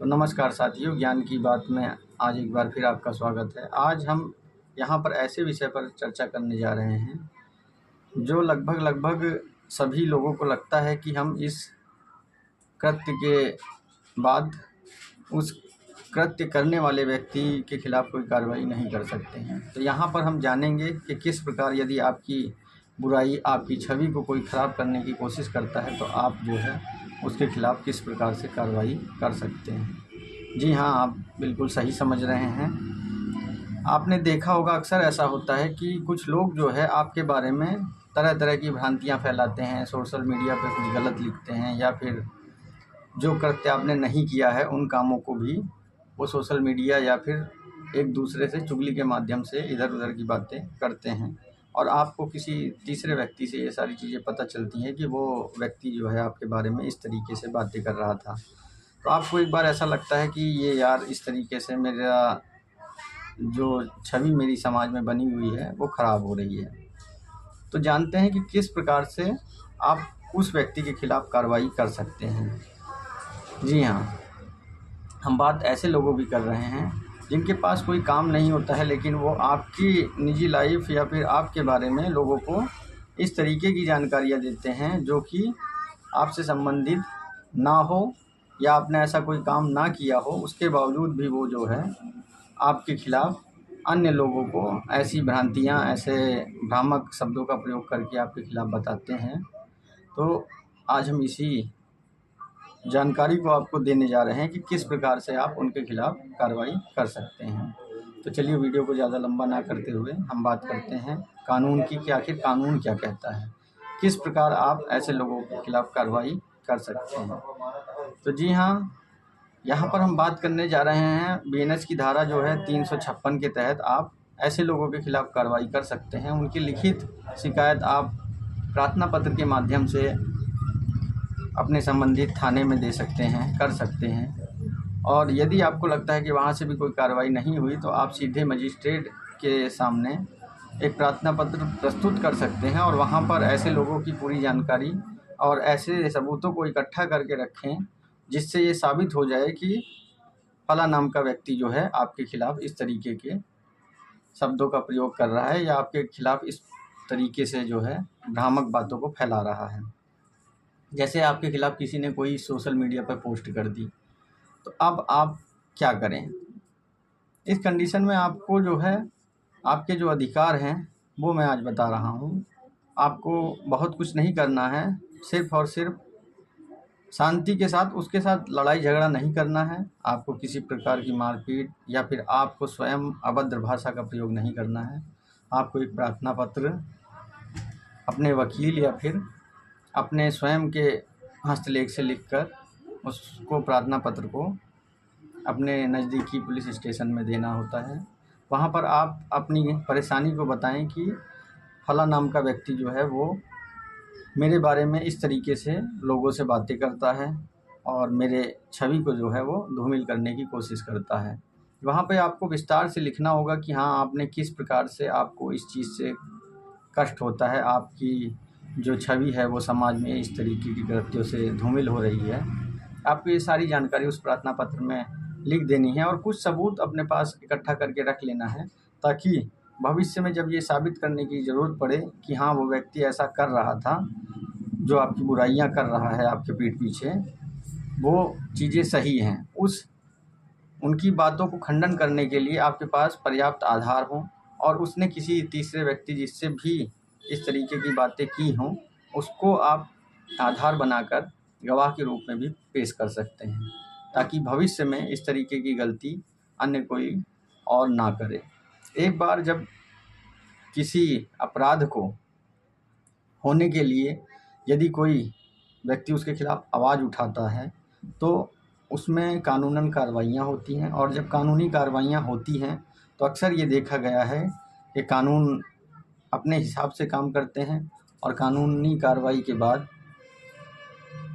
तो नमस्कार साथियों, ज्ञान की बात में आज एक बार फिर आपका स्वागत है। आज हम यहाँ पर ऐसे विषय पर चर्चा करने जा रहे हैं जो लगभग सभी लोगों को लगता है कि हम इस कृत्य के बाद उस कृत्य करने वाले व्यक्ति के खिलाफ़ कोई कार्रवाई नहीं कर सकते हैं। तो यहाँ पर हम जानेंगे कि किस प्रकार यदि आपकी बुराई, आपकी छवि को कोई ख़राब करने की कोशिश करता है तो आप जो है उसके खिलाफ़ किस प्रकार से कार्रवाई कर सकते हैं। जी हाँ, आप बिल्कुल सही समझ रहे हैं। आपने देखा होगा अक्सर ऐसा होता है कि कुछ लोग जो है आपके बारे में तरह तरह की भ्रांतियाँ फैलाते हैं, सोशल मीडिया पर कुछ गलत लिखते हैं या फिर जो कृत्य आपने नहीं किया है उन कामों को भी वो सोशल मीडिया या फिर एक दूसरे से चुगली के माध्यम से इधर उधर की बातें करते हैं और आपको किसी तीसरे व्यक्ति से ये सारी चीज़ें पता चलती हैं कि वो व्यक्ति जो है आपके बारे में इस तरीके से बातें कर रहा था। तो आपको एक बार ऐसा लगता है कि ये यार इस तरीके से मेरा जो छवि मेरी समाज में बनी हुई है वो ख़राब हो रही है। तो जानते हैं कि किस प्रकार से आप उस व्यक्ति के खिलाफ़ कार्रवाई कर सकते हैं। जी हाँ, हम बात ऐसे लोगों की कर रहे हैं जिनके पास कोई काम नहीं होता है, लेकिन वो आपकी निजी लाइफ या फिर आपके बारे में लोगों को इस तरीके की जानकारियाँ देते हैं जो कि आपसे संबंधित ना हो या आपने ऐसा कोई काम ना किया हो, उसके बावजूद भी वो जो है आपके खिलाफ़ अन्य लोगों को ऐसी भ्रांतियाँ, ऐसे भ्रामक शब्दों का प्रयोग करके आपके खिलाफ़ बताते हैं। तो आज हम इसी जानकारी को आपको देने जा रहे हैं कि किस प्रकार से आप उनके खिलाफ़ कार्रवाई कर सकते हैं। तो चलिए वीडियो को ज़्यादा लंबा ना करते हुए हम बात करते हैं कानून की कि आखिर कानून क्या कहता है, किस प्रकार आप ऐसे लोगों के खिलाफ़ कार्रवाई कर सकते हैं। तो जी हाँ, यहाँ पर हम बात करने जा रहे हैं बीएनएस की धारा जो है 356 के तहत आप ऐसे लोगों के खिलाफ़ कार्रवाई कर सकते हैं। उनकी लिखित शिकायत आप प्रार्थना पत्र के माध्यम से अपने संबंधित थाने में दे सकते हैं, कर सकते हैं। और यदि आपको लगता है कि वहाँ से भी कोई कार्रवाई नहीं हुई तो आप सीधे मजिस्ट्रेट के सामने एक प्रार्थना पत्र प्रस्तुत कर सकते हैं और वहाँ पर ऐसे लोगों की पूरी जानकारी और ऐसे सबूतों को इकट्ठा करके रखें जिससे ये साबित हो जाए कि फला नाम का व्यक्ति जो है आपके खिलाफ़ इस तरीके के शब्दों का प्रयोग कर रहा है या आपके खिलाफ़ इस तरीके से जो है भ्रामक बातों को फैला रहा है। जैसे आपके खिलाफ़ किसी ने कोई सोशल मीडिया पर पोस्ट कर दी, तो अब आप क्या करें? इस कंडीशन में आपको जो है आपके जो अधिकार हैं वो मैं आज बता रहा हूँ। आपको बहुत कुछ नहीं करना है, सिर्फ़ और सिर्फ शांति के साथ उसके साथ लड़ाई झगड़ा नहीं करना है। आपको किसी प्रकार की मारपीट या फिर आपको स्वयं अभद्र भाषा का प्रयोग नहीं करना है। आपको एक प्रार्थना पत्र अपने वकील या फिर अपने स्वयं के हस्तलेख से लिखकर उसको प्रार्थना पत्र को अपने नज़दीकी पुलिस स्टेशन में देना होता है। वहाँ पर आप अपनी परेशानी को बताएं कि फला नाम का व्यक्ति जो है वो मेरे बारे में इस तरीके से लोगों से बातें करता है और मेरे छवि को जो है वो धूमिल करने की कोशिश करता है। वहाँ पे आपको विस्तार से लिखना होगा कि हाँ, आपने किस प्रकार से आपको इस चीज़ से कष्ट होता है, आपकी जो छवि है वो समाज में इस तरीके की कृत्यों से धूमिल हो रही है। आपको ये सारी जानकारी उस प्रार्थना पत्र में लिख देनी है और कुछ सबूत अपने पास इकट्ठा करके रख लेना है ताकि भविष्य में जब ये साबित करने की ज़रूरत पड़े कि हाँ, वो व्यक्ति ऐसा कर रहा था, जो आपकी बुराइयां कर रहा है आपके पीठ पीछे, वो चीज़ें सही हैं, उनकी बातों को खंडन करने के लिए आपके पास पर्याप्त आधार हों और उसने किसी तीसरे व्यक्ति जिससे भी इस तरीके की बातें की हों उसको आप आधार बनाकर गवाह के रूप में भी पेश कर सकते हैं ताकि भविष्य में इस तरीके की गलती अन्य कोई और ना करे। एक बार जब किसी अपराध को होने के लिए यदि कोई व्यक्ति उसके खिलाफ़ आवाज़ उठाता है तो उसमें कानूनन कार्रवाइयाँ होती हैं और जब कानूनी कार्रवाइयाँ होती हैं तो अक्सर ये देखा गया है कि कानून अपने हिसाब से काम करते हैं और कानूनी कार्रवाई के बाद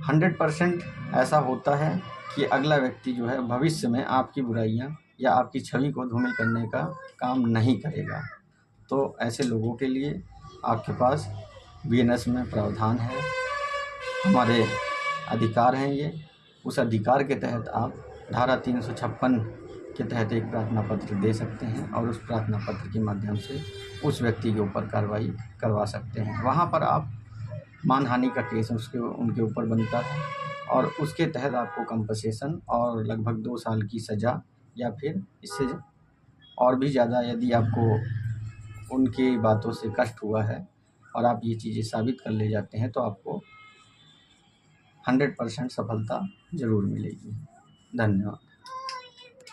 100% ऐसा होता है कि अगला व्यक्ति जो है भविष्य में आपकी बुराइयाँ या आपकी छवि को धूमिल करने का काम नहीं करेगा। तो ऐसे लोगों के लिए आपके पास बीएनएस में प्रावधान है, हमारे अधिकार हैं ये, उस अधिकार के तहत आप धारा 356 के तहत एक प्रार्थना पत्र दे सकते हैं और उस प्रार्थना पत्र के माध्यम से उस व्यक्ति के ऊपर कार्रवाई करवा सकते हैं। वहाँ पर आप मानहानि का केस उनके ऊपर बनता है और उसके तहत आपको कंपनसेशन और लगभग 2 साल की सज़ा या फिर इससे और भी ज़्यादा, यदि आपको उनकी बातों से कष्ट हुआ है और आप ये चीज़ें साबित कर ले जाते हैं तो आपको 100% सफलता ज़रूर मिलेगी। धन्यवाद।